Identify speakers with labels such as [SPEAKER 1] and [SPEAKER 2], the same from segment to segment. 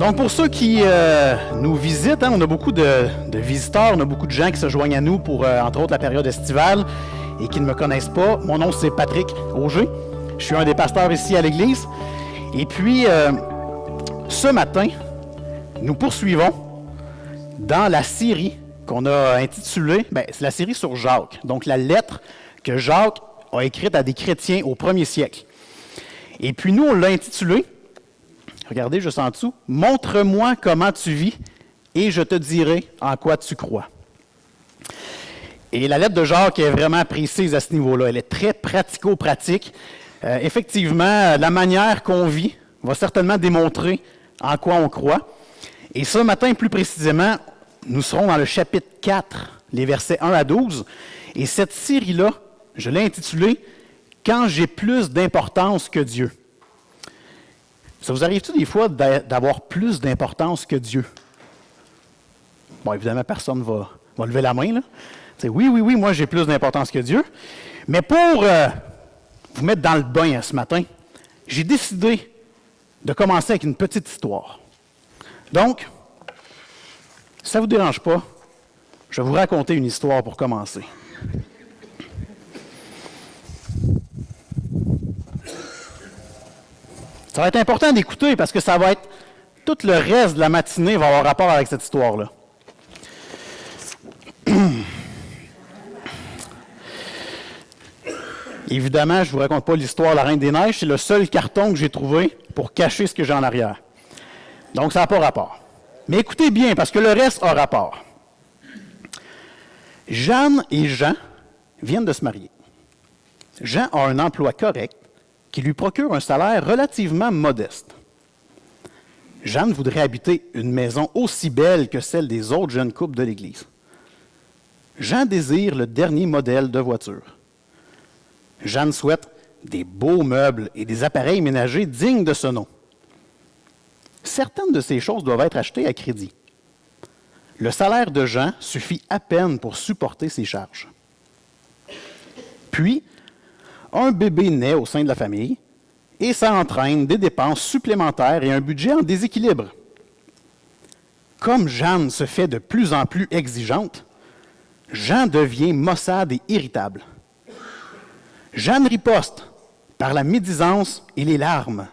[SPEAKER 1] Donc, pour ceux qui nous visitent, on a beaucoup de visiteurs, on a beaucoup de gens qui se joignent à nous pour, entre autres, la période estivale et qui ne me connaissent pas. Mon nom, c'est Patrick Auger. Je suis un des pasteurs ici à l'Église. Et puis, ce matin, nous poursuivons dans la série qu'on a intitulée, c'est la série sur Jacques. Donc, la lettre que Jacques a écrite à des chrétiens au 1er siècle. Et puis, nous, on l'a intitulée, regardez juste en dessous, « Montre-moi comment tu vis et je te dirai en quoi tu crois ». Et la lettre de Jacques est vraiment précise à ce niveau-là. Elle est très pratico-pratique. Effectivement, la manière qu'on vit va certainement démontrer en quoi on croit. Et ce matin, plus précisément, nous serons dans le chapitre 4, les versets 1 à 12. Et cette série-là, je l'ai intitulée « Quand j'ai plus d'importance que Dieu ». Ça vous arrive-tu des fois d'avoir plus d'importance que Dieu? Bon, évidemment, personne va lever la main, là. Oui, moi j'ai plus d'importance que Dieu. Mais pour vous mettre dans le bain ce matin, j'ai décidé de commencer avec une petite histoire. Donc, si ça ne vous dérange pas, je vais vous raconter une histoire pour commencer. Ça va être important d'écouter parce que ça va être tout le reste de la matinée va avoir rapport avec cette histoire-là. Évidemment, je ne vous raconte pas l'histoire de la Reine des Neiges, c'est le seul carton que j'ai trouvé pour cacher ce que j'ai en arrière. Donc, ça n'a pas rapport. Mais écoutez bien, parce que le reste a rapport. Jeanne et Jean viennent de se marier. Jean a un emploi correct qui lui procure un salaire relativement modeste. Jeanne voudrait habiter une maison aussi belle que celle des autres jeunes couples de l'Église. Jean désire le dernier modèle de voiture. Jeanne souhaite des beaux meubles et des appareils ménagers dignes de ce nom. Certaines de ces choses doivent être achetées à crédit. Le salaire de Jean suffit à peine pour supporter ses charges. Puis, un bébé naît au sein de la famille et ça entraîne des dépenses supplémentaires et un budget en déséquilibre. Comme Jeanne se fait de plus en plus exigeante, Jean devient maussade et irritable. Jeanne riposte par la médisance et les larmes.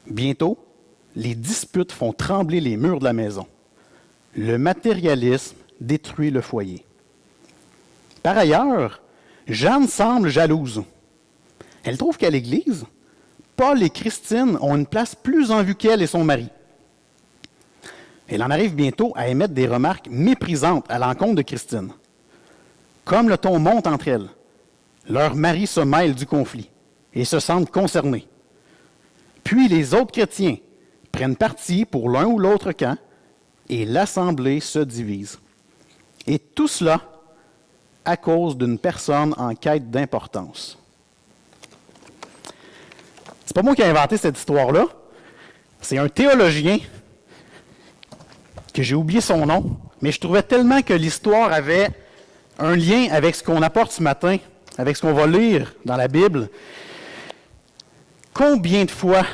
[SPEAKER 1] Bientôt, les disputes font trembler les murs de la maison. Le matérialisme détruit le foyer. Par ailleurs, Jeanne semble jalouse. Elle trouve qu'à l'Église, Paul et Christine ont une place plus en vue qu'elle et son mari. Elle en arrive bientôt à émettre des remarques méprisantes à l'encontre de Christine. Comme le ton monte entre elles, leur mari se mêle du conflit et se sentent concernés. Puis les autres chrétiens prennent parti pour l'un ou l'autre camp et l'assemblée se divise. Et tout cela à cause d'une personne en quête d'importance. C'est pas moi qui ai inventé cette histoire-là. C'est un théologien que j'ai oublié son nom, mais je trouvais tellement que l'histoire avait un lien avec ce qu'on apporte ce matin, avec ce qu'on va lire dans la Bible. Combien de fois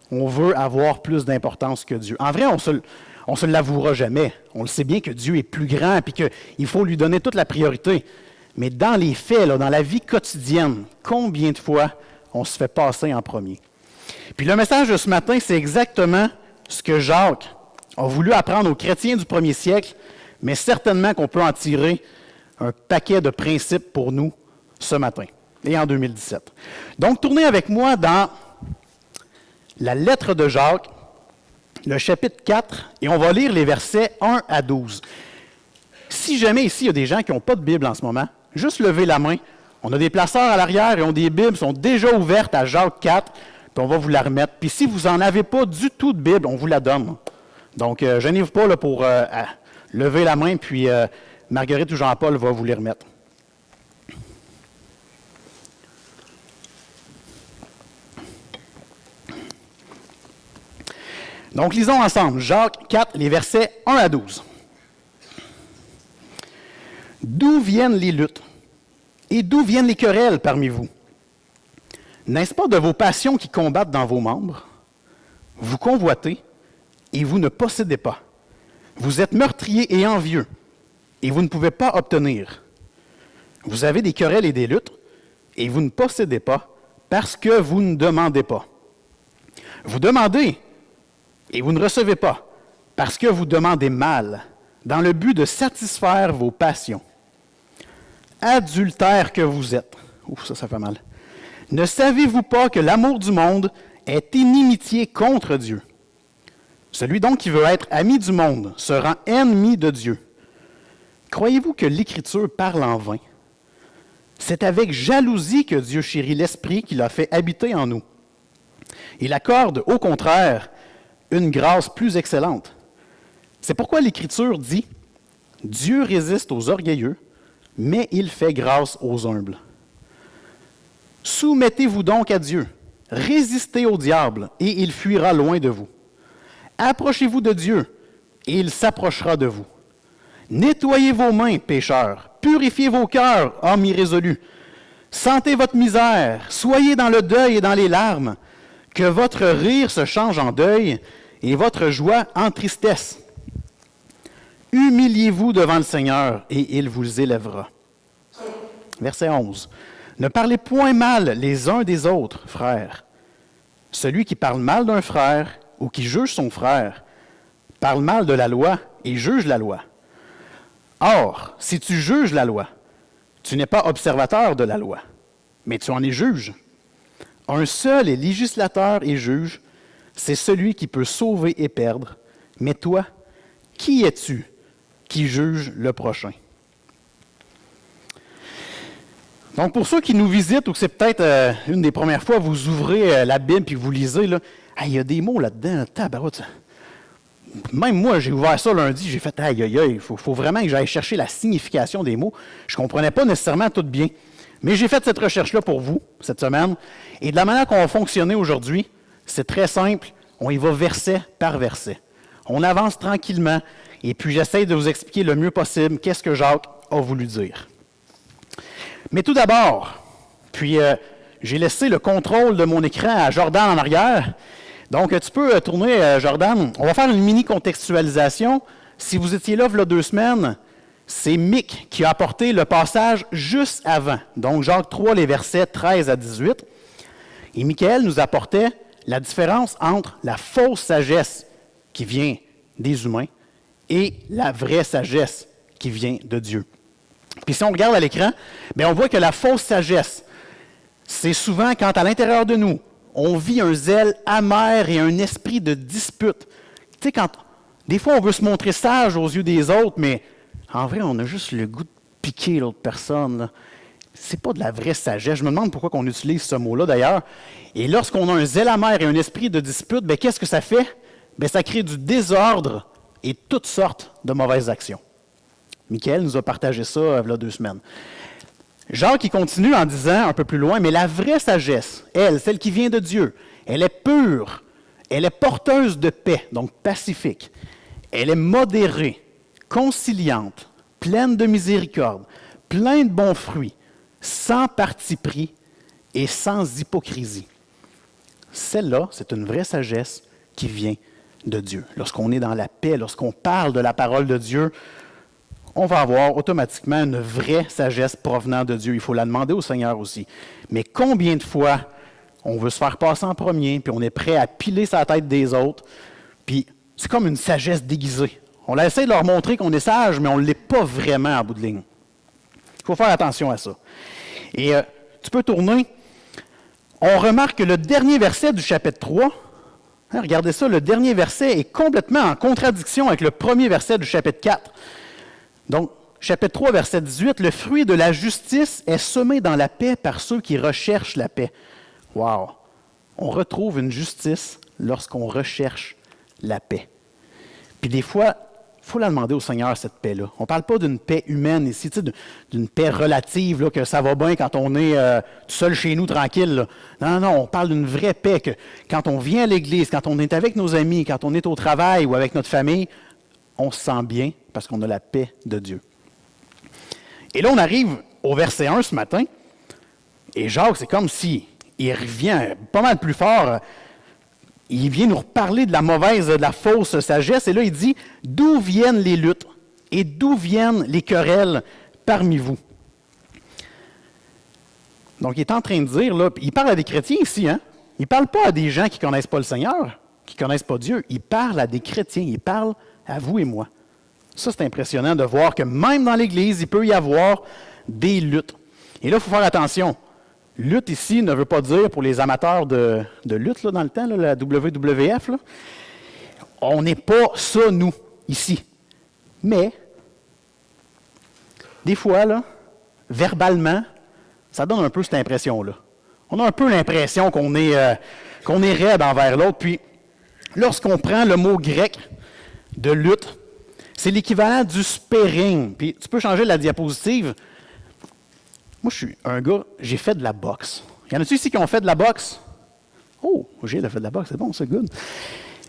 [SPEAKER 1] on veut avoir plus d'importance que Dieu? En vrai, on se l'avouera jamais. On le sait bien que Dieu est plus grand et qu'il faut lui donner toute la priorité. Mais dans les faits, dans la vie quotidienne, combien de fois on se fait passer en premier? Puis le message de ce matin, c'est exactement ce que Jacques a voulu apprendre aux chrétiens du 1er siècle, mais certainement qu'on peut en tirer un paquet de principes pour nous ce matin et en 2017. Donc, tournez avec moi dans la lettre de Jacques, le chapitre 4, et on va lire les versets 1 à 12. Si jamais ici, il y a des gens qui n'ont pas de Bible en ce moment, juste levez la main. On a des placeurs à l'arrière et ont des Bibles qui sont déjà ouvertes à Jacques 4, puis on va vous la remettre. Puis si vous n'en avez pas du tout de Bible, on vous la donne. Donc, gênez-vous pas là, pour lever la main, puis Marguerite ou Jean-Paul va vous les remettre. Donc, lisons ensemble Jacques 4, les versets 1 à 12. D'où viennent les luttes et d'où viennent les querelles parmi vous? N'est-ce pas de vos passions qui combattent dans vos membres? Vous convoitez et vous ne possédez pas. Vous êtes meurtrier et envieux, et vous ne pouvez pas obtenir. Vous avez des querelles et des luttes, et vous ne possédez pas, parce que vous ne demandez pas. Vous demandez, et vous ne recevez pas, parce que vous demandez mal, dans le but de satisfaire vos passions. Adultères que vous êtes. Ouf, ça fait mal. Ne savez-vous pas que l'amour du monde est inimitié contre Dieu? Celui donc qui veut être ami du monde se rend ennemi de Dieu. Croyez-vous que l'Écriture parle en vain? C'est avec jalousie que Dieu chérit l'Esprit qu'il a fait habiter en nous. Il accorde, au contraire, une grâce plus excellente. C'est pourquoi l'Écriture dit « Dieu résiste aux orgueilleux, mais il fait grâce aux humbles. » Soumettez-vous donc à Dieu, résistez au diable, et il fuira loin de vous. Approchez-vous de Dieu, et il s'approchera de vous. Nettoyez vos mains, pécheurs, purifiez vos cœurs, hommes irrésolus. Sentez votre misère, soyez dans le deuil et dans les larmes, que votre rire se change en deuil et votre joie en tristesse. Humiliez-vous devant le Seigneur, et il vous élèvera. Verset 11. Ne parlez point mal les uns des autres, frères. Celui qui parle mal d'un frère ou qui juge son frère parle mal de la loi et juge la loi. Or, si tu juges la loi, tu n'es pas observateur de la loi, mais tu en es juge. Un seul est législateur et juge, c'est celui qui peut sauver et perdre. Mais toi, qui es-tu qui juge le prochain? Donc, pour ceux qui nous visitent ou que c'est peut-être une des premières fois, vous ouvrez la Bible puis vous lisez, là, il y a des mots là-dedans, tabarouette. Même moi, j'ai ouvert ça lundi, j'ai fait aïe, aïe, aïe, il faut vraiment que j'aille chercher la signification des mots. Je ne comprenais pas nécessairement tout bien. Mais j'ai fait cette recherche-là pour vous, cette semaine. Et de la manière qu'on va fonctionner aujourd'hui, c'est très simple. On y va verset par verset. On avance tranquillement. Et puis, j'essaie de vous expliquer le mieux possible qu'est-ce que Jacques a voulu dire. Mais tout d'abord, puis j'ai laissé le contrôle de mon écran à Jordan en arrière. Donc, tu peux tourner, Jordan. On va faire une mini-contextualisation. Si vous étiez là, il y a 2 semaines, c'est Mick qui a apporté le passage juste avant. Donc, Jacques 3, les versets 13 à 18. Et Michael nous apportait la différence entre la fausse sagesse qui vient des humains et la vraie sagesse qui vient de Dieu. Puis si on regarde à l'écran, bien, on voit que la fausse sagesse, c'est souvent quand à l'intérieur de nous, on vit un zèle amer et un esprit de dispute. Tu sais, quand des fois on veut se montrer sage aux yeux des autres, mais en vrai, on a juste le goût de piquer l'autre personne. Ce n'est pas de la vraie sagesse. Je me demande pourquoi on utilise ce mot-là d'ailleurs. Et lorsqu'on a un zèle amer et un esprit de dispute, bien, qu'est-ce que ça fait? Bien, ça crée du désordre et toutes sortes de mauvaises actions. Michael nous a partagé ça il y a 2 semaines. Jacques qui continue en disant un peu plus loin, mais la vraie sagesse, elle, celle qui vient de Dieu, elle est pure, elle est porteuse de paix, donc pacifique. Elle est modérée, conciliante, pleine de miséricorde, pleine de bons fruits, sans parti pris et sans hypocrisie. Celle-là, c'est une vraie sagesse qui vient de Dieu. Lorsqu'on est dans la paix, lorsqu'on parle de la parole de Dieu, on va avoir automatiquement une vraie sagesse provenant de Dieu. Il faut la demander au Seigneur aussi. Mais combien de fois on veut se faire passer en premier, puis on est prêt à piler sa tête des autres, puis c'est comme une sagesse déguisée. On essaie de leur montrer qu'on est sage, mais on ne l'est pas vraiment en bout de ligne. Il faut faire attention à ça. Et tu peux tourner. On remarque que le dernier verset du chapitre 3, regardez ça, le dernier verset est complètement en contradiction avec le premier verset du chapitre 4. Donc, chapitre 3, verset 18, « Le fruit de la justice est semé dans la paix par ceux qui recherchent la paix. » Wow! On retrouve une justice lorsqu'on recherche la paix. Puis des fois, il faut la demander au Seigneur, cette paix-là. On ne parle pas d'une paix humaine ici, d'une paix relative, là, que ça va bien quand on est tout seul chez nous, tranquille. Là. Non, non, on parle d'une vraie paix, que quand on vient à l'Église, quand on est avec nos amis, quand on est au travail ou avec notre famille, on se sent bien parce qu'on a la paix de Dieu. Et là, on arrive au verset 1 ce matin, et Jacques, c'est comme s'il revient pas mal plus fort. il vient nous reparler de la fausse sagesse, et là, il dit, d'où viennent les luttes et d'où viennent les querelles parmi vous? Donc, il est en train de dire, là, il parle à des chrétiens ici, hein? Il ne parle pas à des gens qui ne connaissent pas le Seigneur, qui ne connaissent pas Dieu. Il parle à des chrétiens, il parle à vous et moi. Ça, c'est impressionnant de voir que même dans l'Église, il peut y avoir des luttes. Et là, il faut faire attention. Lutte ici ne veut pas dire, pour les amateurs de lutte là, dans le temps, là, la WWF, là, on n'est pas ça, nous, ici. Mais, des fois, là, verbalement, ça donne un peu cette impression-là. On a un peu l'impression qu'on est raide envers l'autre. Puis, lorsqu'on prend le mot grec de lutte, c'est l'équivalent du sparring. Puis, tu peux changer la diapositive. Moi, je suis un gars, j'ai fait de la boxe. Y en a-tu ici qui ont fait de la boxe? Oh, j'ai fait de la boxe, c'est bon, c'est good.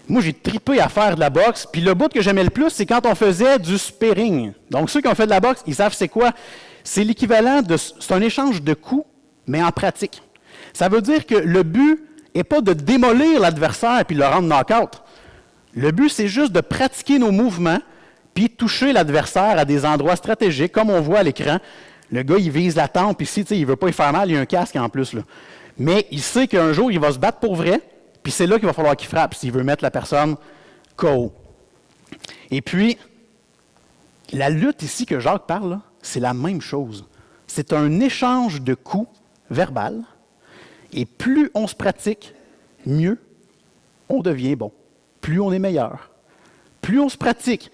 [SPEAKER 1] Moi, j'ai tripé à faire de la boxe. Puis le bout que j'aimais le plus, c'est quand on faisait du sparring. Donc, ceux qui ont fait de la boxe, ils savent c'est quoi. C'est l'équivalent c'est un échange de coups, mais en pratique. Ça veut dire que le but n'est pas de démolir l'adversaire puis de le rendre knock-out. Le but, c'est juste de pratiquer nos mouvements puis toucher l'adversaire à des endroits stratégiques, comme on voit à l'écran. Le gars, il vise la tempe ici, il ne veut pas y faire mal, il y a un casque en plus. Là. Mais il sait qu'un jour, il va se battre pour vrai, puis c'est là qu'il va falloir qu'il frappe s'il veut mettre la personne KO. Et puis, la lutte ici que Jacques parle, là, c'est la même chose. C'est un échange de coups verbal, et plus on se pratique, mieux on devient bon. Plus on est meilleur. Plus on se pratique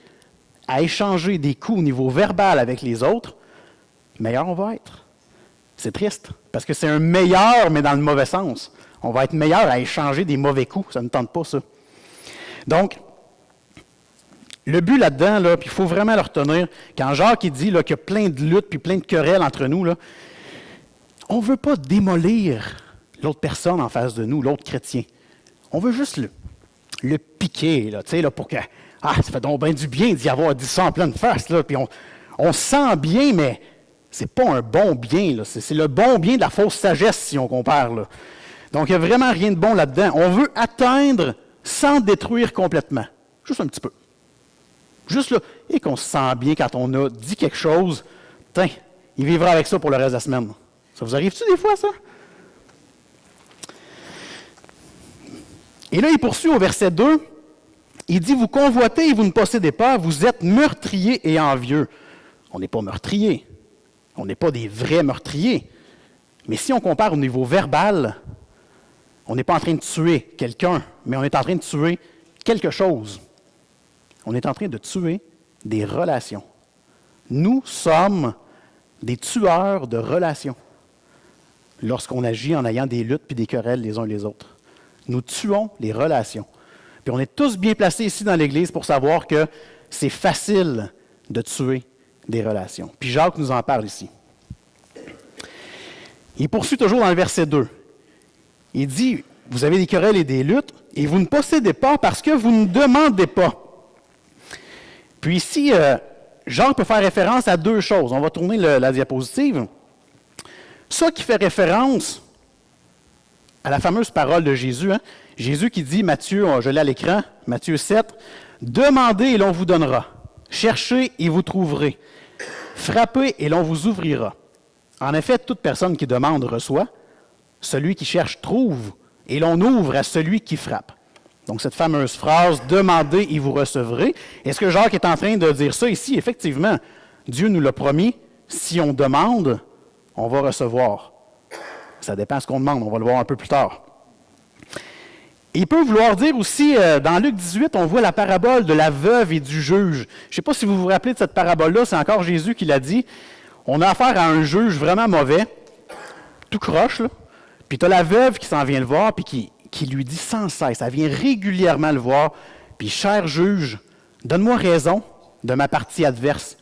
[SPEAKER 1] à échanger des coups au niveau verbal avec les autres, meilleur on va être. C'est triste, parce que c'est un meilleur, mais dans le mauvais sens. On va être meilleur à échanger des mauvais coups. Ça ne tente pas, ça. Donc, le but là-dedans, là, puis il faut vraiment le retenir, quand Jacques il dit là, qu'il y a plein de luttes puis plein de querelles entre nous, là, on ne veut pas démolir l'autre personne en face de nous, l'autre chrétien. On veut juste le piquer, là, là, pour que ça fait donc bien du bien d'y avoir dit ça en pleine face, là, puis on se sent bien, mais c'est pas un bon bien, là, c'est le bon bien de la fausse sagesse, si on compare. Là. Donc, il n'y a vraiment rien de bon là-dedans. On veut atteindre sans détruire complètement. Juste un petit peu. Juste là, et qu'on se sent bien quand on a dit quelque chose, il vivra avec ça pour le reste de la semaine. Ça vous arrive-tu des fois, ça? Et là, il poursuit au verset 2. Il dit, vous convoitez et vous ne possédez pas, vous êtes meurtriers et envieux. On n'est pas meurtriers. On n'est pas des vrais meurtriers. Mais si on compare au niveau verbal, on n'est pas en train de tuer quelqu'un, mais on est en train de tuer quelque chose. On est en train de tuer des relations. Nous sommes des tueurs de relations lorsqu'on agit en ayant des luttes puis des querelles les uns les autres. Nous tuons les relations. Puis on est tous bien placés ici dans l'Église pour savoir que c'est facile de tuer des relations. Puis Jacques nous en parle ici. Il poursuit toujours dans le verset 2. Il dit, vous avez des querelles et des luttes, et vous ne possédez pas parce que vous ne demandez pas. Puis ici, Jacques peut faire référence à deux choses. On va tourner la diapositive. Ça qui fait référence à la fameuse parole de Jésus. Hein? Jésus qui dit, Matthieu, je l'ai à l'écran, Matthieu 7, « Demandez et l'on vous donnera. Cherchez et vous trouverez. Frappez et l'on vous ouvrira. En effet, toute personne qui demande reçoit. Celui qui cherche trouve. Et l'on ouvre à celui qui frappe. » Donc, cette fameuse phrase, « Demandez et vous recevrez ». Est-ce que Jacques est en train de dire ça ici? Effectivement, Dieu nous l'a promis. Si on demande, on va recevoir. Ça dépend de ce qu'on demande. On va le voir un peu plus tard. Il peut vouloir dire aussi, dans Luc 18, on voit la parabole de la veuve et du juge. Je ne sais pas si vous vous rappelez de cette parabole-là, c'est encore Jésus qui l'a dit. On a affaire à un juge vraiment mauvais, tout croche, là. Puis tu as la veuve qui s'en vient le voir, puis qui lui dit sans cesse, elle vient régulièrement le voir, puis « Cher juge, donne-moi raison de ma partie adverse.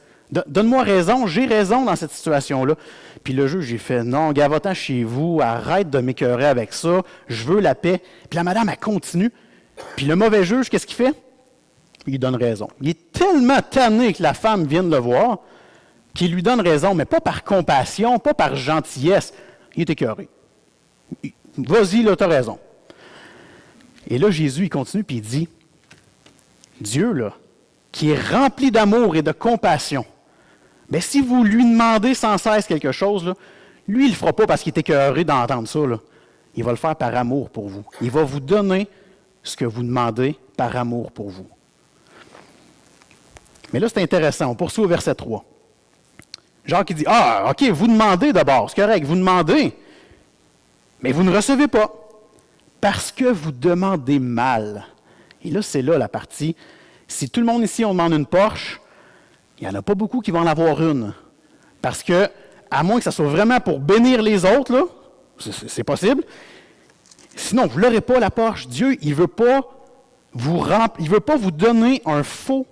[SPEAKER 1] Donne-moi raison, j'ai raison dans cette situation-là. » Puis le juge, j'ai fait « Non, gars, va-t'en chez vous, arrête de m'écœurer avec ça, je veux la paix. » Puis la madame, elle continue. Puis le mauvais juge, qu'est-ce qu'il fait? Il donne raison. Il est tellement tanné que la femme vienne le voir qu'il lui donne raison, mais pas par compassion, pas par gentillesse. Il est écœuré. Vas-y, là, t'as raison. Et là, Jésus, il continue puis il dit, Dieu, là, qui est rempli d'amour et de compassion, bien, si vous lui demandez sans cesse quelque chose, là, lui, il ne le fera pas parce qu'il est écœuré d'entendre ça. Là. Il va le faire par amour pour vous. Il va vous donner ce que vous demandez par amour pour vous. Mais là, c'est intéressant. On poursuit au verset 3. Jacques, il dit, « Ah, OK, vous demandez d'abord. C'est correct, vous demandez. Mais vous ne recevez pas. Parce que vous demandez mal. » Et là, c'est là la partie. Si tout le monde ici, on demande une Porsche, il n'y en a pas beaucoup qui vont en avoir une. Parce que, à moins que ça soit vraiment pour bénir les autres, là, c'est possible. Sinon, vous ne l'aurez pas, la Porsche. Dieu, il ne veut pas vous donner un faux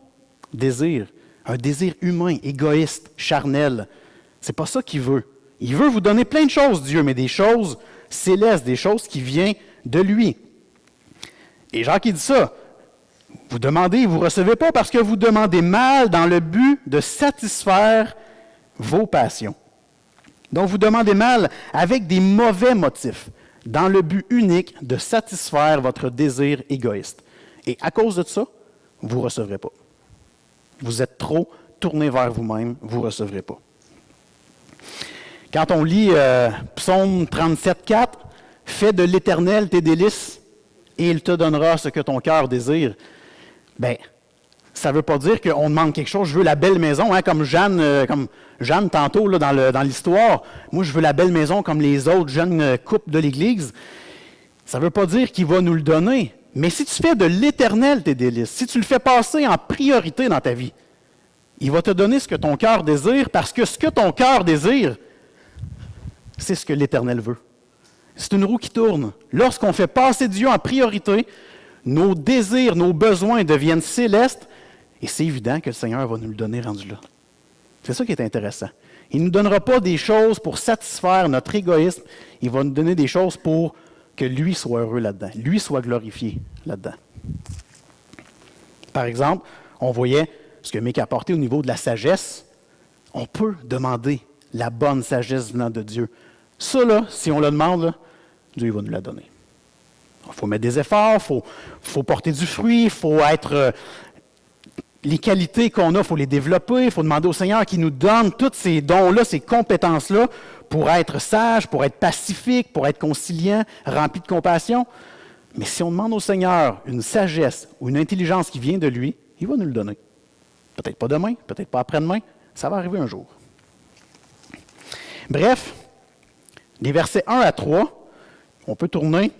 [SPEAKER 1] désir, un désir humain, égoïste, charnel. C'est pas ça qu'il veut. Il veut vous donner plein de choses, Dieu, mais des choses célestes, des choses qui viennent de lui. Et Jacques, il dit ça. Vous demandez, vous ne recevez pas parce que vous demandez mal dans le but de satisfaire vos passions. Donc, vous demandez mal avec des mauvais motifs, dans le but unique de satisfaire votre désir égoïste. Et à cause de ça, vous ne recevrez pas. Vous êtes trop tourné vers vous-même, vous ne recevrez pas. Quand on lit Psaume 37,4, « Fais de l'Éternel tes délices, et il te donnera ce que ton cœur désire. » Bien, ça ne veut pas dire qu'on demande quelque chose, je veux la belle maison, hein, comme Jeanne tantôt là, dans l'histoire. Moi, je veux la belle maison comme les autres jeunes couples de l'Église. Ça ne veut pas dire qu'il va nous le donner. Mais si tu fais de l'Éternel tes délices, si tu le fais passer en priorité dans ta vie, il va te donner ce que ton cœur désire, parce que ce que ton cœur désire, c'est ce que l'Éternel veut. C'est une roue qui tourne. Lorsqu'on fait passer Dieu en priorité, nos désirs, nos besoins deviennent célestes, et c'est évident que le Seigneur va nous le donner rendu là. C'est ça qui est intéressant. Il ne nous donnera pas des choses pour satisfaire notre égoïsme, il va nous donner des choses pour que lui soit heureux là-dedans, lui soit glorifié là-dedans. Par exemple, on voyait ce que Mick a apporté au niveau de la sagesse. On peut demander la bonne sagesse venant de Dieu. Ça, là, si on le demande, là, Dieu va nous la donner. Il faut mettre des efforts, il faut porter du fruit, il faut être... les qualités qu'on a, il faut les développer, il faut demander au Seigneur qu'il nous donne tous ces dons-là, ces compétences-là, pour être sage, pour être pacifique, pour être conciliant, rempli de compassion. Mais si on demande au Seigneur une sagesse ou une intelligence qui vient de lui, il va nous le donner. Peut-être pas demain, peut-être pas après-demain, ça va arriver un jour. Bref, les versets 1 à 3, on peut tourner.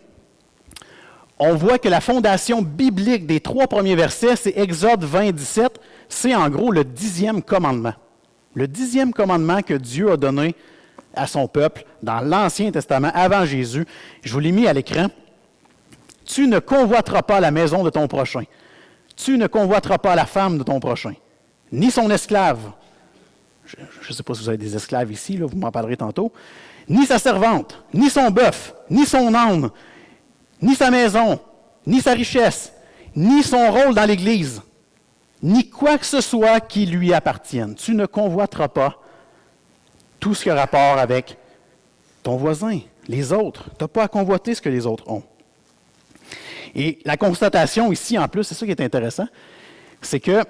[SPEAKER 1] On voit que la fondation biblique des 3 premiers versets, c'est Exode 20, 17, c'est en gros le 10e commandement. Le 10e commandement que Dieu a donné à son peuple dans l'Ancien Testament, avant Jésus. Je vous l'ai mis à l'écran. « Tu ne convoiteras pas la maison de ton prochain. Tu ne convoiteras pas la femme de ton prochain, ni son esclave. » Je ne sais pas si vous avez des esclaves ici, là, vous m'en parlerez tantôt. « Ni sa servante, ni son bœuf, ni son âne, ni sa maison, ni sa richesse, ni son rôle dans l'Église, ni quoi que ce soit qui lui appartienne. Tu ne convoiteras pas tout ce qui a rapport avec ton voisin, les autres. Tu n'as pas à convoiter ce que les autres ont. » Et la constatation ici, en plus, c'est ça qui est intéressant, c'est que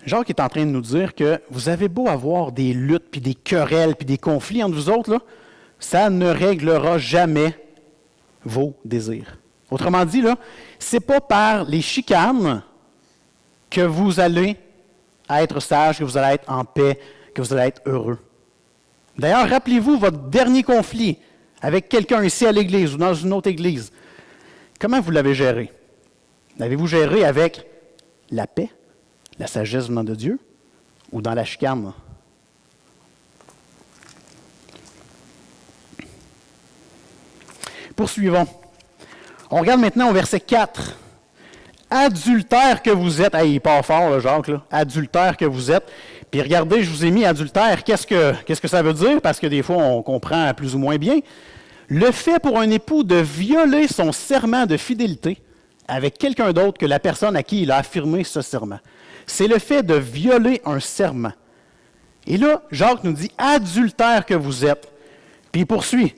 [SPEAKER 1] Jacques est en train de nous dire que vous avez beau avoir des luttes, puis des querelles, puis des conflits entre vous autres, là, ça ne réglera jamais vos désirs. Autrement dit, là, ce n'est pas par les chicanes que vous allez être sage, que vous allez être en paix, que vous allez être heureux. D'ailleurs, rappelez-vous votre dernier conflit avec quelqu'un ici à l'Église ou dans une autre Église. Comment vous l'avez géré? L'avez-vous géré avec la paix, la sagesse venant de Dieu, ou dans la chicane? Poursuivons. On regarde maintenant au verset 4. Adultère que vous êtes. Il part fort, là, Jacques. Là. Adultère que vous êtes. Puis regardez, je vous ai mis adultère. Qu'est-ce que ça veut dire? Parce que des fois, on comprend plus ou moins bien. Le fait pour un époux de violer son serment de fidélité avec quelqu'un d'autre que la personne à qui il a affirmé ce serment. C'est le fait de violer un serment. Et là, Jacques nous dit, adultère que vous êtes. Puis il poursuit.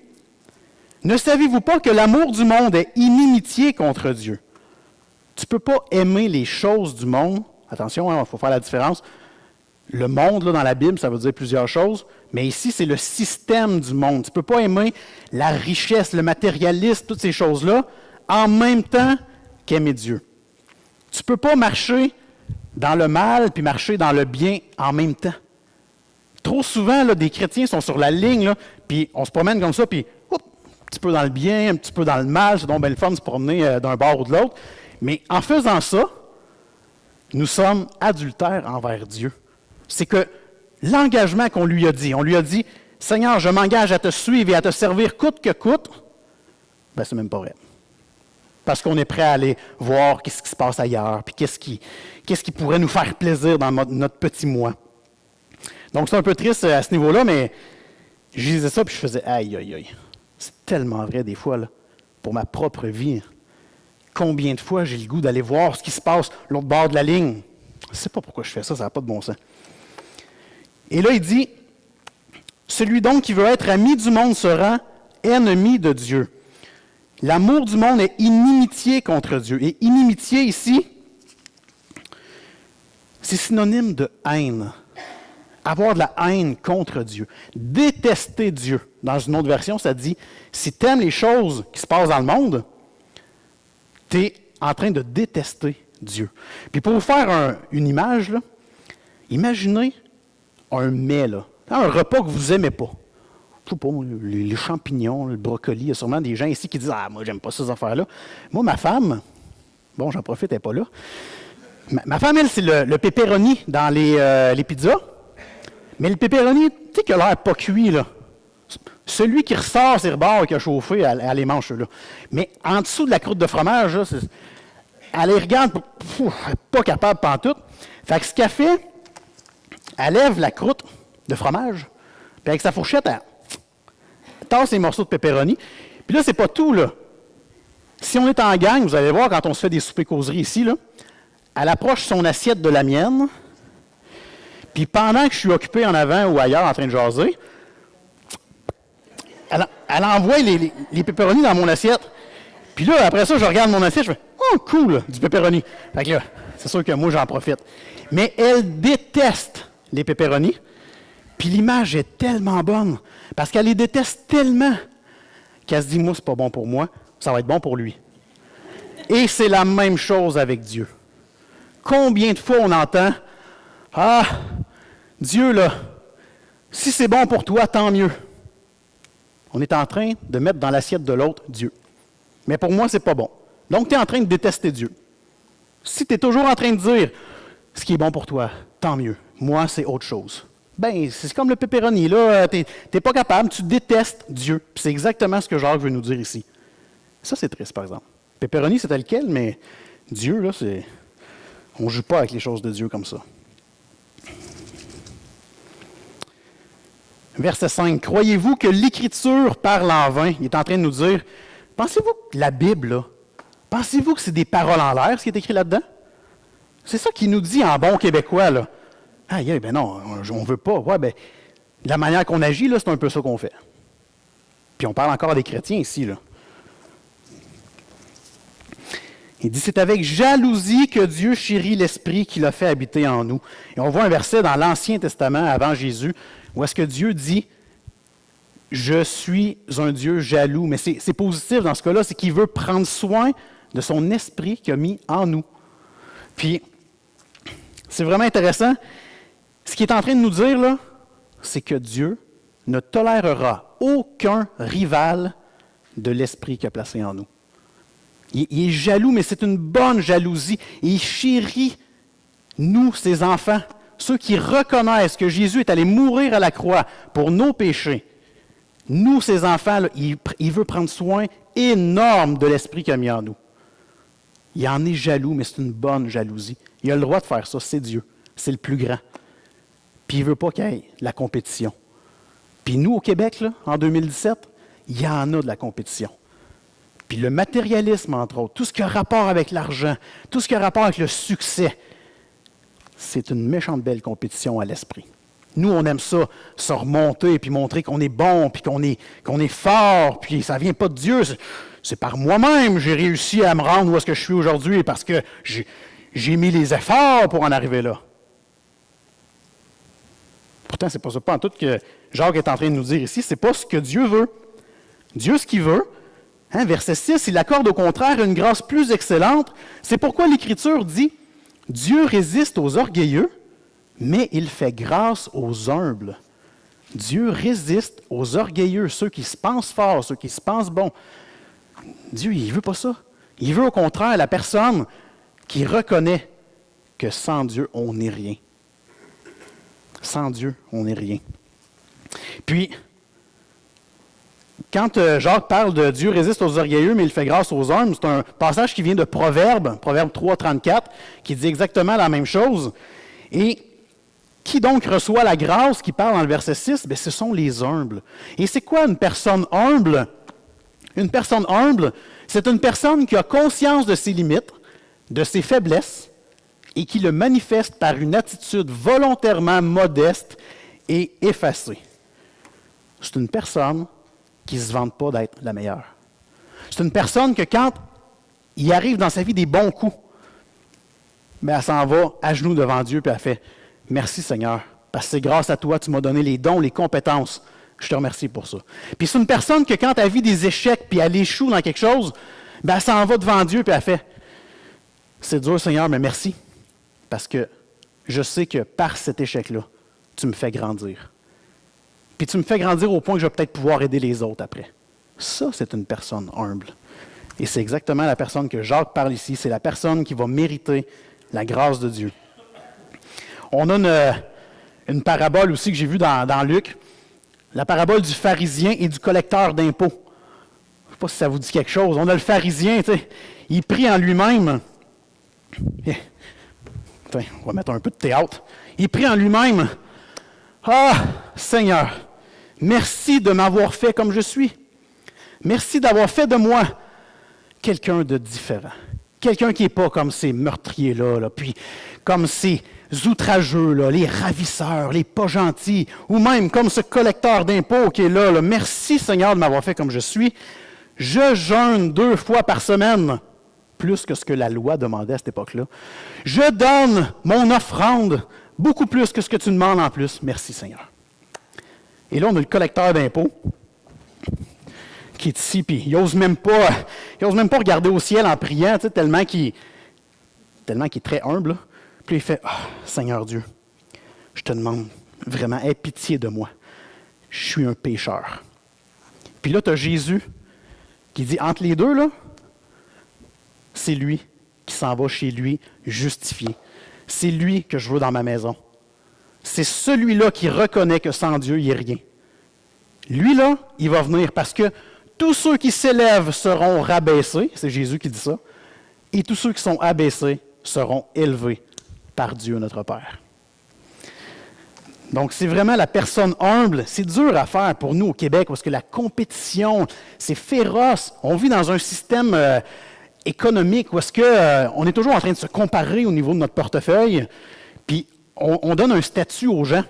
[SPEAKER 1] Ne savez-vous pas que l'amour du monde est inimitié contre Dieu? Tu ne peux pas aimer les choses du monde. Attention, il faut faire la différence. Le monde, là, dans la Bible, ça veut dire plusieurs choses. Mais ici, c'est le système du monde. Tu ne peux pas aimer la richesse, le matérialisme, toutes ces choses-là, en même temps qu'aimer Dieu. Tu ne peux pas marcher dans le mal puis marcher dans le bien en même temps. Trop souvent, là, des chrétiens sont sur la ligne, là, puis on se promène comme ça, puis un petit peu dans le bien, un petit peu dans le mal. C'est donc bien le fun de se promener d'un bord ou de l'autre. Mais en faisant ça, nous sommes adultères envers Dieu. C'est que l'engagement qu'on lui a dit, on lui a dit, « Seigneur, je m'engage à te suivre et à te servir coûte que coûte », bien, c'est même pas vrai. Parce qu'on est prêt à aller voir qu'est-ce qui se passe ailleurs, puis qu'est-ce qui pourrait nous faire plaisir dans notre petit moi. Donc, c'est un peu triste à ce niveau-là, mais je lisais ça, puis je faisais « Aïe, aïe, aïe ». C'est tellement vrai des fois, là, pour ma propre vie. Combien de fois j'ai le goût d'aller voir ce qui se passe l'autre bord de la ligne? Je ne sais pas pourquoi je fais ça, ça n'a pas de bon sens. Et là, il dit, « Celui donc qui veut être ami du monde sera ennemi de Dieu. L'amour du monde est inimitié contre Dieu. » Et inimitié ici, c'est synonyme de haine. Avoir de la haine contre Dieu. Détester Dieu. Dans une autre version, ça dit, si tu aimes les choses qui se passent dans le monde, tu es en train de détester Dieu. Puis pour vous faire une image, là, imaginez un mets, là, un repas que vous n'aimez pas. Je sais pas, les champignons, le brocoli, il y a sûrement des gens ici qui disent « Ah, moi, j'aime pas ces affaires-là. » Moi, ma femme, bon, j'en profite, elle n'est pas là. Ma femme, elle, c'est le pepperoni dans les pizzas. Mais le pepperoni, tu sais, qui a l'air pas cuit, là. Celui qui ressort ses rebords et qui a chauffé, elle les mange, ceux-là. Mais en dessous de la croûte de fromage, là, elle les regarde, elle n'est pas capable pantoute. Fait que ce qu'elle fait, elle lève la croûte de fromage, puis avec sa fourchette, elle tasse les morceaux de pepperoni. Puis là, c'est pas tout, là. Si on est en gang, vous allez voir, quand on se fait des soupers causeries ici, là, elle approche son assiette de la mienne, puis pendant que je suis occupé en avant ou ailleurs en train de jaser, elle envoie les pepperonis dans mon assiette. Puis là, après ça, je regarde mon assiette, je fais « Oh, cool, du pepperoni! » Fait que là, c'est sûr que moi, j'en profite. Mais elle déteste les pepperonis, puis l'image est tellement bonne, parce qu'elle les déteste tellement qu'elle se dit « Moi, c'est pas bon pour moi, ça va être bon pour lui. » Et c'est la même chose avec Dieu. Combien de fois on entend « Ah, Dieu, là, si c'est bon pour toi, tant mieux. » On est en train de mettre dans l'assiette de l'autre Dieu. Mais pour moi, c'est pas bon. Donc, tu es en train de détester Dieu. Si tu es toujours en train de dire ce qui est bon pour toi, tant mieux. Moi, c'est autre chose. Bien, c'est comme le pepperoni. Là, tu n'es pas capable, tu détestes Dieu. Puis c'est exactement ce que Jacques veut nous dire ici. Ça, c'est triste, par exemple. Pepperoni, c'est tel quel, mais Dieu, là, c'est. On ne joue pas avec les choses de Dieu comme ça. Verset 5. « Croyez-vous que l'Écriture parle en vain? » Il est en train de nous dire, pensez-vous que la Bible, là, pensez-vous que c'est des paroles en l'air, ce qui est écrit là-dedans? C'est ça qu'il nous dit en bon québécois, là. Ah, ben non, on ne veut pas. Ouais, ben, la manière qu'on agit, là, c'est un peu ça qu'on fait. Puis on parle encore des chrétiens ici, là. Il dit, c'est avec jalousie que Dieu chérit l'Esprit qu'il a fait habiter en nous. Et on voit un verset dans l'Ancien Testament, avant Jésus, où est-ce que Dieu dit, je suis un Dieu jaloux. Mais c'est positif dans ce cas-là, c'est qu'il veut prendre soin de son esprit qu'il a mis en nous. Puis, c'est vraiment intéressant. Ce qu'il est en train de nous dire, là, c'est que Dieu ne tolérera aucun rival de l'esprit qu'il a placé en nous. Il est jaloux, mais c'est une bonne jalousie. Et il chérit, nous, ses enfants, ceux qui reconnaissent que Jésus est allé mourir à la croix pour nos péchés. Nous, ses enfants, là, il veut prendre soin énorme de l'esprit qu'il a mis en nous. Il en est jaloux, mais c'est une bonne jalousie. Il a le droit de faire ça, c'est Dieu. C'est le plus grand. Puis il ne veut pas qu'il y ait la compétition. Puis nous, au Québec, là, en 2017, il y en a de la compétition. Puis le matérialisme, entre autres, tout ce qui a rapport avec l'argent, tout ce qui a rapport avec le succès, c'est une méchante belle compétition à l'esprit. Nous, on aime ça, se remonter, puis montrer qu'on est bon, puis qu'on est fort, puis ça ne vient pas de Dieu. C'est par moi-même j'ai réussi à me rendre où est-ce que je suis aujourd'hui, parce que j'ai mis les efforts pour en arriver là. Pourtant, c'est pas ça, pas en tout que Jacques est en train de nous dire ici, c'est pas ce que Dieu veut. Dieu, ce qu'il veut, verset 6, il accorde au contraire une grâce plus excellente. C'est pourquoi l'Écriture dit, Dieu résiste aux orgueilleux, mais il fait grâce aux humbles. Dieu résiste aux orgueilleux, ceux qui se pensent forts, ceux qui se pensent bons. Dieu, il ne veut pas ça. Il veut au contraire la personne qui reconnaît que sans Dieu, on n'est rien. Sans Dieu, on n'est rien. Puis, quand Jacques parle de Dieu résiste aux orgueilleux, mais il fait grâce aux humbles, c'est un passage qui vient de Proverbe 3, 34, qui dit exactement la même chose. Et qui donc reçoit la grâce qui parle dans le verset 6? Bien, ce sont les humbles. Et c'est quoi une personne humble? Une personne humble, c'est une personne qui a conscience de ses limites, de ses faiblesses, et qui le manifeste par une attitude volontairement modeste et effacée. C'est une personne qui ne se vante pas d'être la meilleure. C'est une personne que quand il arrive dans sa vie des bons coups, bien, elle s'en va à genoux devant Dieu, puis elle fait « Merci Seigneur, parce que c'est grâce à toi, tu m'as donné les dons, les compétences. Je te remercie pour ça. » Puis c'est une personne que quand elle vit des échecs, puis elle échoue dans quelque chose, bien, elle s'en va devant Dieu, puis elle fait « C'est dur Seigneur, mais merci, parce que je sais que par cet échec-là, tu me fais grandir. Puis tu me fais grandir au point que je vais peut-être pouvoir aider les autres après. » Ça, c'est une personne humble. Et c'est exactement la personne que Jacques parle ici. C'est la personne qui va mériter la grâce de Dieu. On a une parabole aussi que j'ai vue dans Luc, la parabole du pharisien et du collecteur d'impôts. Je ne sais pas si ça vous dit quelque chose. On a le pharisien, tu sais, il prie en lui-même. On va mettre un peu de théâtre. Il prie en lui-même. « Ah, Seigneur, merci de m'avoir fait comme je suis. Merci d'avoir fait de moi quelqu'un de différent. Quelqu'un qui n'est pas comme ces meurtriers-là, puis comme ces outrageux, là, les ravisseurs, les pas gentils, ou même comme ce collecteur d'impôts qui est là. Merci Seigneur de m'avoir fait comme je suis. Je jeûne 2 fois par semaine, plus que ce que la loi demandait à cette époque-là. Je donne mon offrande, beaucoup plus que ce que tu demandes en plus. Merci Seigneur. » Et là, on a le collecteur d'impôts qui est ici, puis il n'ose même pas regarder au ciel en priant, tellement qu'il est très humble. Là. Puis il fait « Seigneur Dieu, je te demande vraiment, aie pitié de moi. Je suis un pécheur. » Puis là, tu as Jésus qui dit, entre les deux, là, c'est lui qui s'en va chez lui justifié. C'est lui que je veux dans ma maison. C'est celui-là qui reconnaît que sans Dieu, il n'y a rien. Lui, là, il va venir parce que tous ceux qui s'élèvent seront rabaissés, c'est Jésus qui dit ça, et tous ceux qui sont abaissés seront élevés par Dieu notre Père. Donc, c'est vraiment la personne humble. C'est dur à faire pour nous au Québec parce que la compétition, c'est féroce. On vit dans un système économique où est-ce qu'on est toujours en train de se comparer au niveau de notre portefeuille, puis on donne un statut aux gens.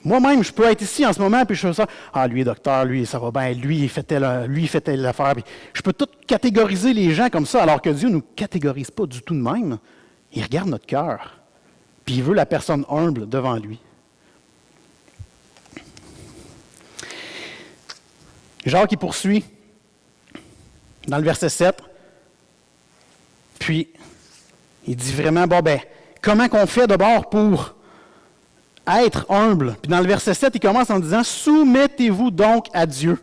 [SPEAKER 1] Moi-même, je peux être ici en ce moment, puis je fais ça. Ah, lui est docteur, lui, ça va bien, lui, il fait telle affaire. Puis je peux tout catégoriser les gens comme ça, alors que Dieu ne nous catégorise pas du tout de même. Il regarde notre cœur, puis il veut la personne humble devant lui. Jacques, il poursuit dans le verset 7, puis il dit vraiment, comment qu'on fait d'abord pour être humble? Puis dans le verset 7, il commence en disant, « Soumettez-vous donc à Dieu. »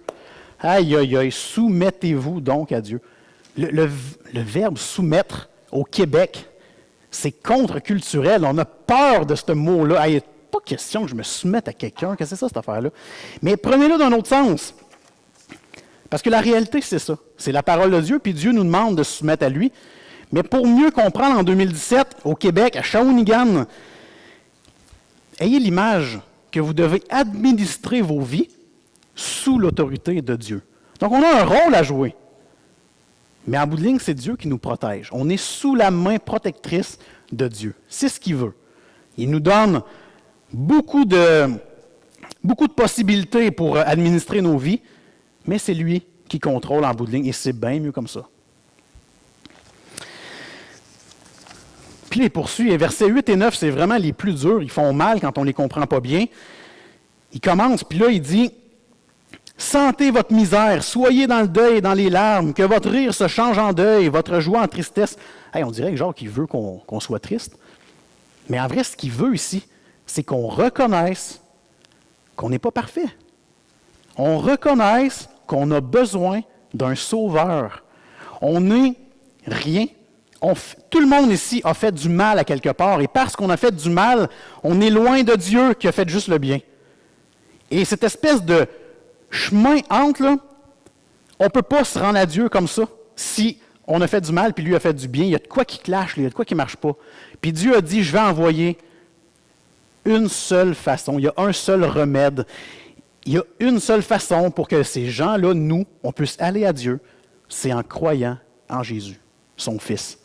[SPEAKER 1] Aïe, aïe, aïe, soumettez-vous donc à Dieu. Le verbe « soumettre » au Québec, c'est contre-culturel. On a peur de ce mot-là. Il n'y a pas question que je me soumette à quelqu'un. Qu'est-ce que c'est ça, cette affaire-là? Mais prenez-le d'un autre sens. Parce que la réalité, c'est ça. C'est la parole de Dieu, puis Dieu nous demande de se soumettre à lui. Mais pour mieux comprendre, en 2017, au Québec, à Shawinigan, ayez l'image que vous devez administrer vos vies sous l'autorité de Dieu. Donc, on a un rôle à jouer. Mais en bout de ligne, c'est Dieu qui nous protège. On est sous la main protectrice de Dieu. C'est ce qu'il veut. Il nous donne beaucoup de possibilités pour administrer nos vies, mais c'est lui qui contrôle en bout de ligne, et c'est bien mieux comme ça. Puis il poursuit, et versets 8 et 9, c'est vraiment les plus durs, ils font mal quand on ne les comprend pas bien. Il commence, puis là il dit « Sentez votre misère, soyez dans le deuil et dans les larmes, que votre rire se change en deuil, votre joie en tristesse. » Hey, on dirait que Jacques il veut qu'on soit triste. Mais en vrai, ce qu'il veut ici, c'est qu'on reconnaisse qu'on n'est pas parfait. On reconnaisse qu'on a besoin d'un sauveur. On n'est rien. Tout le monde ici a fait du mal à quelque part. Et parce qu'on a fait du mal, on est loin de Dieu qui a fait juste le bien. Et cette espèce de chemin entre, là, on ne peut pas se rendre à Dieu comme ça si on a fait du mal puis lui a fait du bien. Il y a de quoi qui clash, il y a de quoi qui ne marche pas. Puis Dieu a dit, je vais envoyer une seule façon. Il y a un seul remède. Il y a une seule façon pour que ces gens-là, nous, on puisse aller à Dieu. C'est en croyant en Jésus, son Fils,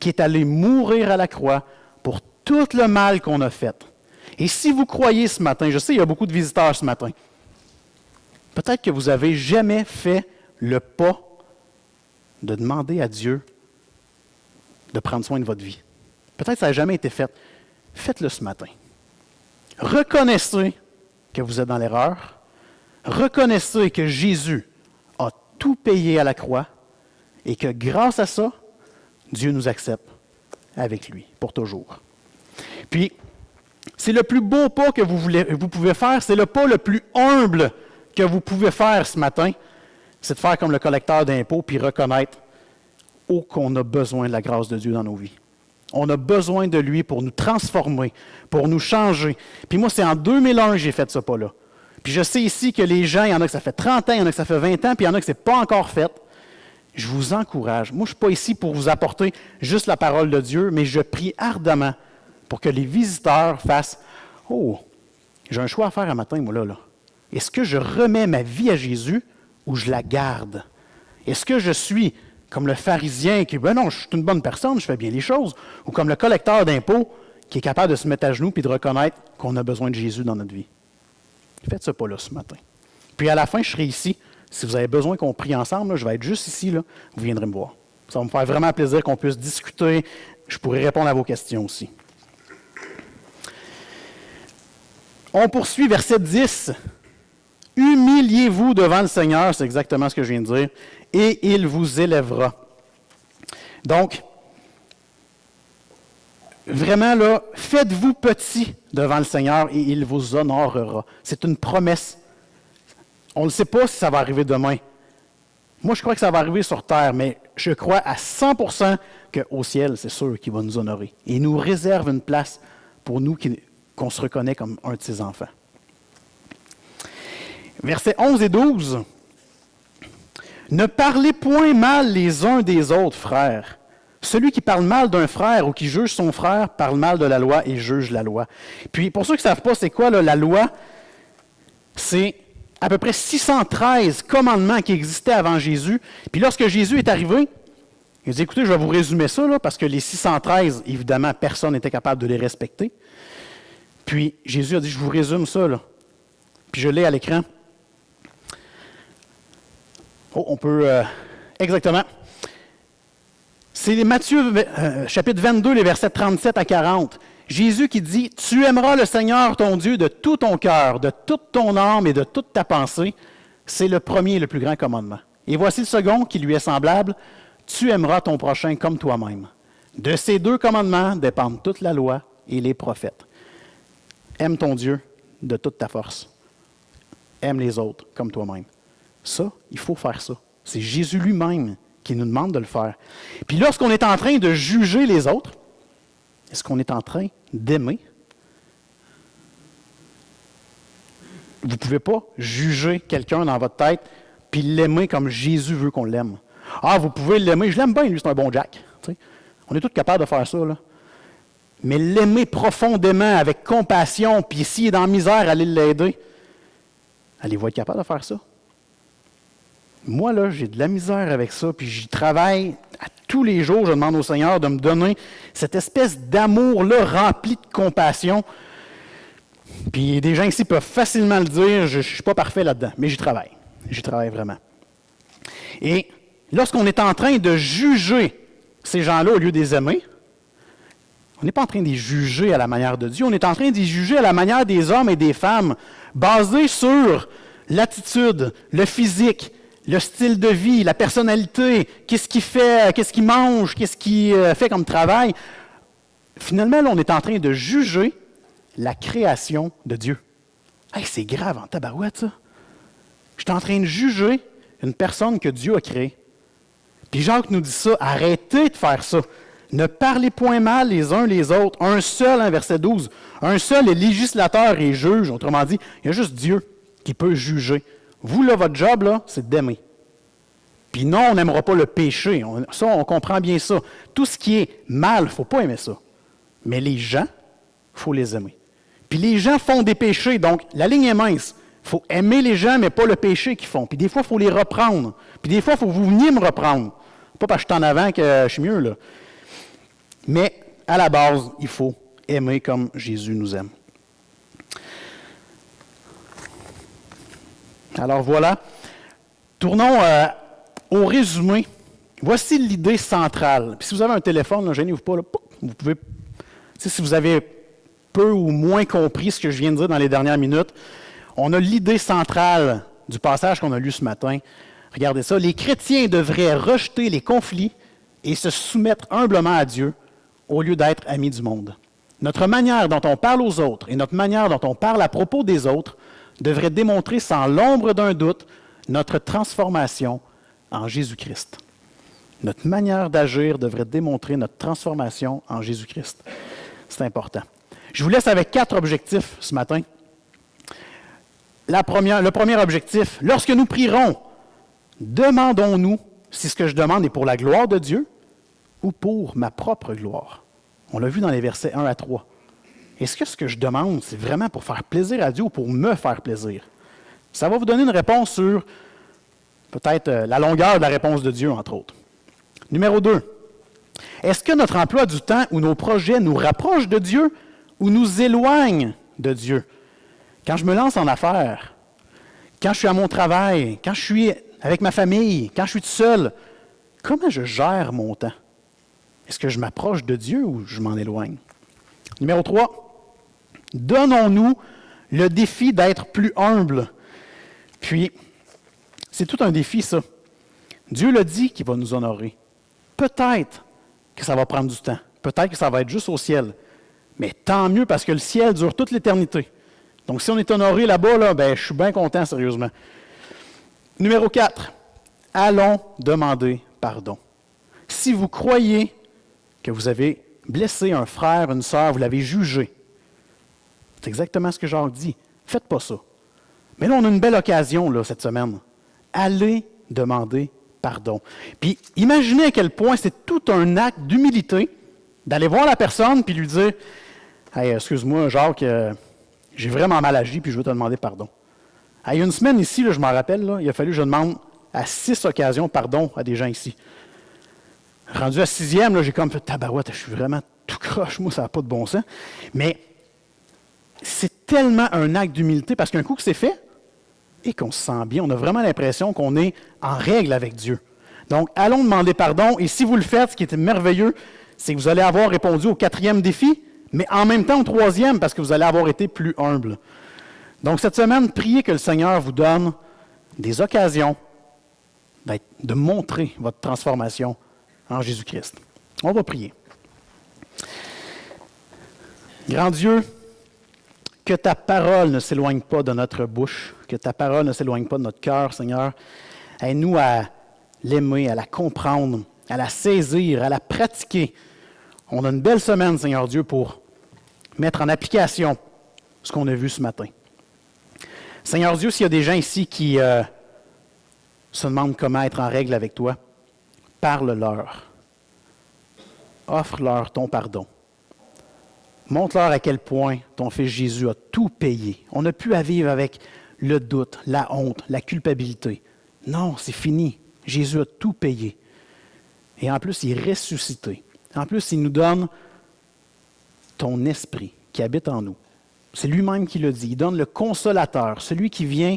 [SPEAKER 1] qui est allé mourir à la croix pour tout le mal qu'on a fait. Et si vous croyez ce matin, je sais il y a beaucoup de visiteurs ce matin, peut-être que vous n'avez jamais fait le pas de demander à Dieu de prendre soin de votre vie. Peut-être que ça n'a jamais été fait. Faites-le ce matin. Reconnaissez que vous êtes dans l'erreur. Reconnaissez que Jésus a tout payé à la croix et que grâce à ça, Dieu nous accepte avec lui pour toujours. Puis, c'est le plus beau pas que vous pouvez faire, c'est le pas le plus humble que vous pouvez faire ce matin, c'est de faire comme le collecteur d'impôts puis reconnaître qu'on a besoin de la grâce de Dieu dans nos vies. On a besoin de lui pour nous transformer, pour nous changer. Puis moi, c'est en 2001 que j'ai fait ce pas-là. Puis je sais ici que les gens, il y en a que ça fait 30 ans, il y en a que ça fait 20 ans, puis il y en a que ce n'est pas encore fait. Je vous encourage. Moi, je ne suis pas ici pour vous apporter juste la parole de Dieu, mais je prie ardemment pour que les visiteurs fassent « Oh, j'ai un choix à faire un matin, moi, là. Est-ce que je remets ma vie à Jésus ou je la garde? Est-ce que je suis comme le pharisien qui, ben non, je suis une bonne personne, je fais bien les choses, ou comme le collecteur d'impôts qui est capable de se mettre à genoux et de reconnaître qu'on a besoin de Jésus dans notre vie? Faites ce pas-là ce matin. Puis à la fin, je serai ici. Si vous avez besoin qu'on prie ensemble, là, je vais être juste ici, là, vous viendrez me voir. Ça va me faire vraiment plaisir qu'on puisse discuter. Je pourrai répondre à vos questions aussi. On poursuit verset 10. « Humiliez-vous devant le Seigneur », c'est exactement ce que je viens de dire, « et il vous élèvera. » Donc, vraiment là, faites-vous petit devant le Seigneur et il vous honorera. C'est une promesse. On ne sait pas si ça va arriver demain. Moi, je crois que ça va arriver sur terre, mais je crois à 100% qu'au ciel, c'est sûr qu'il va nous honorer. Et il nous réserve une place pour nous qu'on se reconnaît comme un de ses enfants. Versets 11 et 12. « Ne parlez point mal les uns des autres, frères. Celui qui parle mal d'un frère ou qui juge son frère parle mal de la loi et juge la loi. » Puis, pour ceux qui ne savent pas c'est quoi là, la loi, c'est à peu près 613 commandements qui existaient avant Jésus. Puis lorsque Jésus est arrivé, il a dit, écoutez, je vais vous résumer ça, là, parce que les 613, évidemment, personne n'était capable de les respecter. Puis Jésus a dit, je vous résume ça, là. Puis je l'ai à l'écran. Oh, on peut... exactement. C'est Matthieu, chapitre 22, les versets 37 à 40. Jésus qui dit, « Tu aimeras le Seigneur ton Dieu de tout ton cœur, de toute ton âme et de toute ta pensée. » C'est le premier et le plus grand commandement. Et voici le second qui lui est semblable, « Tu aimeras ton prochain comme toi-même. » De ces deux commandements dépendent toute la loi et les prophètes. Aime ton Dieu de toute ta force. Aime les autres comme toi-même. Ça, il faut faire ça. C'est Jésus lui-même qui nous demande de le faire. Puis lorsqu'on est en train de juger les autres, est-ce qu'on est en train d'aimer? Vous ne pouvez pas juger quelqu'un dans votre tête puis l'aimer comme Jésus veut qu'on l'aime. Ah, vous pouvez l'aimer. Je l'aime bien, lui, c'est un bon Jack. Tu sais, on est tous capables de faire ça, là. Mais l'aimer profondément, avec compassion, puis s'il est dans la misère, allez l'aider. Allez-vous être capable de faire ça? Moi, là, j'ai de la misère avec ça, puis j'y travaille à tous les jours. Je demande au Seigneur de me donner cette espèce d'amour-là rempli de compassion. Puis des gens ici peuvent facilement le dire, je ne suis pas parfait là-dedans, mais j'y travaille. J'y travaille vraiment. Et lorsqu'on est en train de juger ces gens-là au lieu de les aimer, on n'est pas en train de les juger à la manière de Dieu, on est en train de les juger à la manière des hommes et des femmes, basés sur l'attitude, le physique, le style de vie, la personnalité, qu'est-ce qu'il fait, qu'est-ce qu'il mange, qu'est-ce qu'il fait comme travail. Finalement, là, on est en train de juger la création de Dieu. Hey, c'est grave en tabarouette, ça. Je suis en train de juger une personne que Dieu a créée. Puis Jacques nous dit ça, arrêtez de faire ça. Ne parlez point mal les uns les autres. Un seul, verset 12, un seul est législateur et juge. Autrement dit, il y a juste Dieu qui peut juger. Vous, là, votre job, là, c'est d'aimer. Puis non, on n'aimera pas le péché. On comprend bien ça. Tout ce qui est mal, il ne faut pas aimer ça. Mais les gens, il faut les aimer. Puis les gens font des péchés, donc la ligne est mince. Il faut aimer les gens, mais pas le péché qu'ils font. Puis des fois, il faut les reprendre. Puis des fois, il faut que vous veniez me reprendre. Pas parce que je suis en avant que je suis mieux, là. Mais à la base, il faut aimer comme Jésus nous aime. Alors voilà. Tournons au résumé. Voici l'idée centrale. Puis si vous avez un téléphone, ne gênez-vous pas, là, vous pouvez, si vous avez peu ou moins compris ce que je viens de dire dans les dernières minutes, on a l'idée centrale du passage qu'on a lu ce matin. Regardez ça. Les chrétiens devraient rejeter les conflits et se soumettre humblement à Dieu au lieu d'être amis du monde. Notre manière dont on parle aux autres et notre manière dont on parle à propos des autres devrait démontrer sans l'ombre d'un doute notre transformation en Jésus-Christ. Notre manière d'agir devrait démontrer notre transformation en Jésus-Christ. C'est important. Je vous laisse avec 4 objectifs ce matin. Le premier objectif, lorsque nous prierons, demandons-nous si ce que je demande est pour la gloire de Dieu ou pour ma propre gloire. On l'a vu dans les versets 1 à 3. Est-ce que ce que je demande, c'est vraiment pour faire plaisir à Dieu ou pour me faire plaisir? Ça va vous donner une réponse sur peut-être la longueur de la réponse de Dieu, entre autres. Numéro 2. Est-ce que notre emploi du temps ou nos projets nous rapprochent de Dieu ou nous éloignent de Dieu? Quand je me lance en affaires, quand je suis à mon travail, quand je suis avec ma famille, quand je suis tout seul, comment je gère mon temps? Est-ce que je m'approche de Dieu ou je m'en éloigne? Numéro 3. Donnons-nous le défi d'être plus humble. Puis, c'est tout un défi, ça. Dieu l'a dit qu'il va nous honorer. Peut-être que ça va prendre du temps. Peut-être que ça va être juste au ciel. Mais tant mieux parce que le ciel dure toute l'éternité. Donc, si on est honoré là-bas, là, je suis bien content, sérieusement. Numéro 4. Allons demander pardon. Si vous croyez que vous avez blessé un frère, une sœur, vous l'avez jugé, c'est exactement ce que Jacques dit. Faites pas ça. Mais là, on a une belle occasion là, cette semaine. Allez demander pardon. Puis, imaginez à quel point c'est tout un acte d'humilité d'aller voir la personne puis lui dire « Hey, excuse-moi, Jacques, j'ai vraiment mal agi puis je veux te demander pardon. » Il y a une semaine ici, là, je m'en rappelle, là, il a fallu que je demande à 6 occasions pardon à des gens ici. Rendu à 6e, là, j'ai comme fait « Tabarouette, je suis vraiment tout croche, moi, ça n'a pas de bon sens. » Mais c'est tellement un acte d'humilité parce qu'un coup que c'est fait, et qu'on se sent bien, on a vraiment l'impression qu'on est en règle avec Dieu. Donc, allons demander pardon, et si vous le faites, ce qui est merveilleux, c'est que vous allez avoir répondu au 4e défi, mais en même temps au 3e, parce que vous allez avoir été plus humble. Donc, cette semaine, priez que le Seigneur vous donne des occasions de montrer votre transformation en Jésus-Christ. On va prier. Grand Dieu, que ta parole ne s'éloigne pas de notre bouche, que ta parole ne s'éloigne pas de notre cœur, Seigneur. Aide-nous à l'aimer, à la comprendre, à la saisir, à la pratiquer. On a une belle semaine, Seigneur Dieu, pour mettre en application ce qu'on a vu ce matin. Seigneur Dieu, s'il y a des gens ici qui se demandent comment être en règle avec toi, parle-leur. Offre-leur ton pardon. Montre-leur à quel point ton Fils Jésus a tout payé. On n'a plus à vivre avec le doute, la honte, la culpabilité. Non, c'est fini. Jésus a tout payé. Et en plus, il est ressuscité. En plus, il nous donne ton esprit qui habite en nous. C'est lui-même qui le dit. Il donne le consolateur, celui qui vient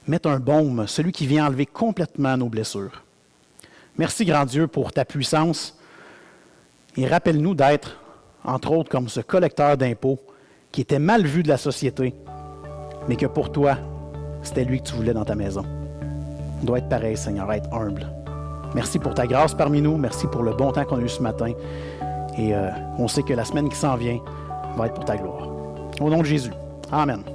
[SPEAKER 1] mettre un baume, celui qui vient enlever complètement nos blessures. Merci, grand Dieu, pour ta puissance. Et rappelle-nous d'être, entre autres, comme ce collecteur d'impôts qui était mal vu de la société, mais que pour toi, c'était lui que tu voulais dans ta maison. On doit être pareil, Seigneur, être humble. Merci pour ta grâce parmi nous. Merci pour le bon temps qu'on a eu ce matin. Et on sait que la semaine qui s'en vient va être pour ta gloire. Au nom de Jésus. Amen.